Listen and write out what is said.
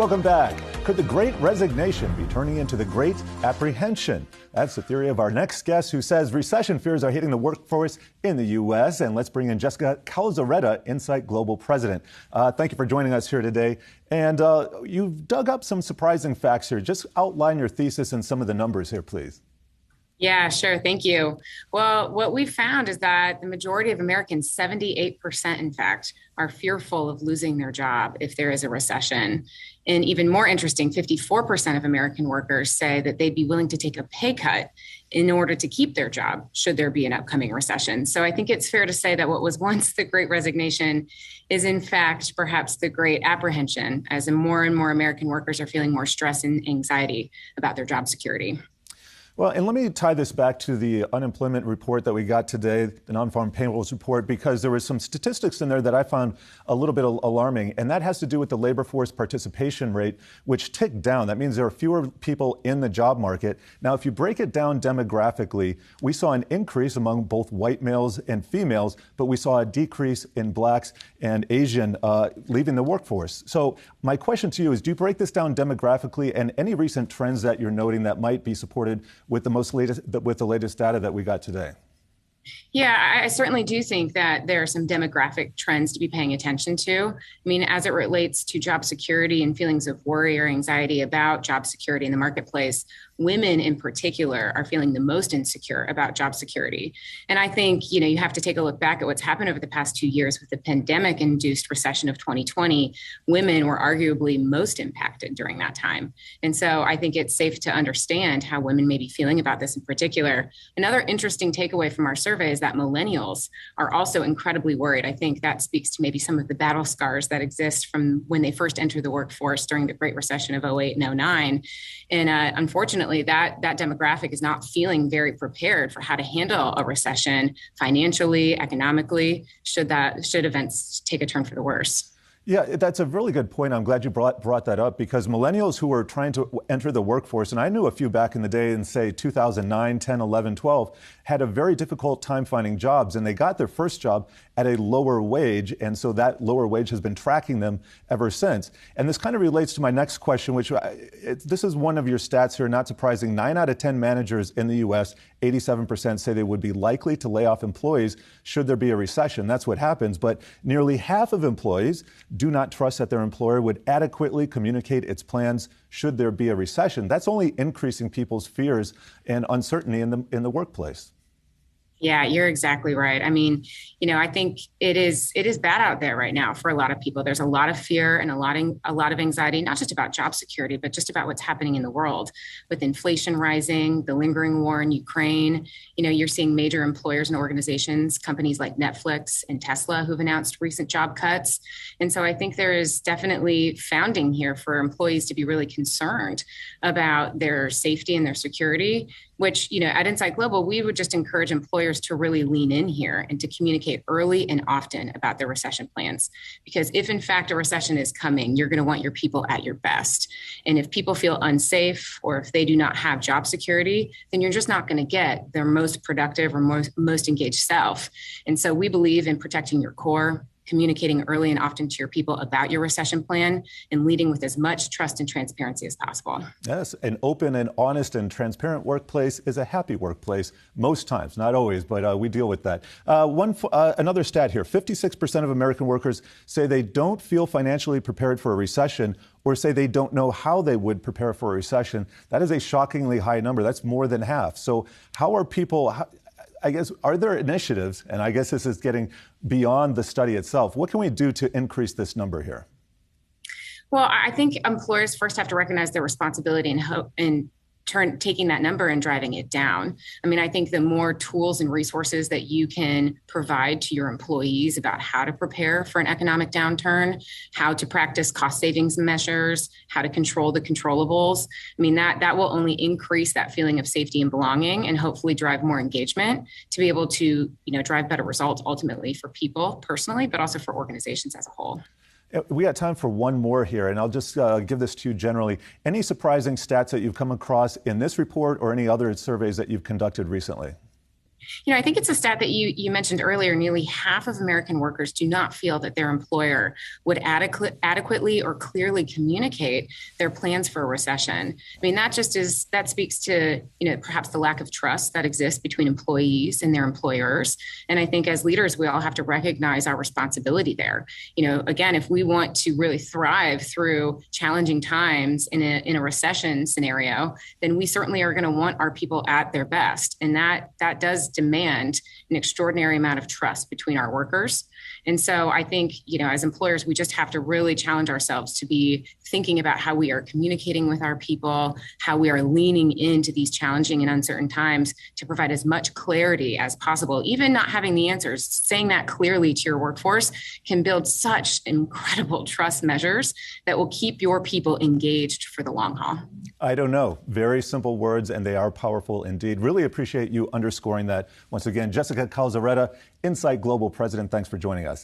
Welcome back. Could the Great Resignation be turning into the Great Apprehension? That's the theory of our next guest, who says recession fears are hitting the workforce in the U.S. And let's bring in Jessica Calzaretta, Insight Global President. Thank you for joining us here today. And you've dug up some surprising facts here. Just outline your thesis and some of the numbers here, please. Yeah, sure. Thank you. Well, what we found is that the majority of Americans, 78%, in fact, are fearful of losing their job if there is a recession. And even more interesting, 54% of American workers say that they'd be willing to take a pay cut in order to keep their job should there be an upcoming recession. So I think it's fair to say that what was once the Great Resignation is in fact perhaps the Great Apprehension, as more and more American workers are feeling more stress and anxiety about their job security. Well, and let me tie this back to the unemployment report that we got today, the non-farm payrolls report, because there were some statistics in there that I found a little bit alarming, and that has to do with the labor force participation rate, which ticked down. That means there are fewer people in the job market. Now, if you break it down demographically, we saw an increase among both white males and females, but we saw a decrease in blacks and Asian leaving the workforce. So my question to you is, do you break this down demographically, and any recent trends that you're noting that might be supported with the latest data that we got today? Yeah, I certainly do think that there are some demographic trends to be paying attention to. I mean, as it relates to job security and feelings of worry or anxiety about job security in the marketplace, women in particular are feeling the most insecure about job security. And I think, you have to take a look back at what's happened over the past 2 years with the pandemic-induced recession of 2020. Women were arguably most impacted during that time. And so I think it's safe to understand how women may be feeling about this in particular. Another interesting takeaway from our survey is that millennials are also incredibly worried. I think that speaks to maybe some of the battle scars that exist from when they first entered the workforce during the Great Recession of 08 and 09. And unfortunately, that demographic is not feeling very prepared for how to handle a recession financially, economically, should events take a turn for the worse. Yeah, that's a really good point. I'm glad you brought that up, because millennials who are trying to enter the workforce, and I knew a few back in the day in, say, 2009, 10, 11, 12, had a very difficult time finding jobs, and they got their first job at a lower wage, and so that lower wage has been tracking them ever since. And this kind of relates to my next question, which this is one of your stats here, not surprising. 9 out of 10 managers in the U.S., 87% say they would be likely to lay off employees should there be a recession. That's what happens. But nearly half of employees do not trust that their employer would adequately communicate its plans should there be a recession. That's only increasing people's fears and uncertainty in the workplace. Yeah, you're exactly right. I mean, I think it is bad out there right now for a lot of people. There's a lot of fear and a lot of anxiety, not just about job security, but just about what's happening in the world with inflation rising, the lingering war in Ukraine. You're seeing major employers and organizations, companies like Netflix and Tesla, who've announced recent job cuts. And so I think there is definitely founding here for employees to be really concerned about their safety and their security, which, at Insight Global, we would just encourage employers to really lean in here and to communicate early and often about their recession plans. Because if in fact a recession is coming, you're going to want your people at your best. And if people feel unsafe, or if they do not have job security, then you're just not going to get their most productive or most engaged self. And so we believe in protecting your core, communicating early and often to your people about your recession plan, and leading with as much trust and transparency as possible. Yes, an open and honest and transparent workplace is a happy workplace most times, not always, but we deal with that. Another stat here, 56% of American workers say they don't feel financially prepared for a recession, or say they don't know how they would prepare for a recession. That is a shockingly high number. That's more than half. So how are people... I guess, are there initiatives, and I guess this is getting beyond the study itself, what can we do to increase this number here? Well, I think employers first have to recognize their responsibility and taking that number and driving it down. I mean, I think the more tools and resources that you can provide to your employees about how to prepare for an economic downturn, how to practice cost savings measures, how to control the controllables, I mean, that will only increase that feeling of safety and belonging, and hopefully drive more engagement to be able to, drive better results ultimately for people personally, but also for organizations as a whole. We got time for one more here, and I'll just give this to you generally. Any surprising stats that you've come across in this report or any other surveys that you've conducted recently? I think it's a stat that you mentioned earlier. Nearly half of American workers do not feel that their employer would adequately or clearly communicate their plans for a recession. I mean, that speaks to, perhaps the lack of trust that exists between employees and their employers. And I think as leaders, we all have to recognize our responsibility there. Again, if we want to really thrive through challenging times in a recession scenario, then we certainly are going to want our people at their best. And that does demand an extraordinary amount of trust between our workers. And so I think, as employers, we just have to really challenge ourselves to be thinking about how we are communicating with our people, how we are leaning into these challenging and uncertain times to provide as much clarity as possible. Even not having the answers, saying that clearly to your workforce can build such incredible trust measures that will keep your people engaged for the long haul. I don't know. Very simple words, and they are powerful indeed. Really appreciate you underscoring that. Once again, Jessica Calzaretta, Insight Global President, thanks for joining us.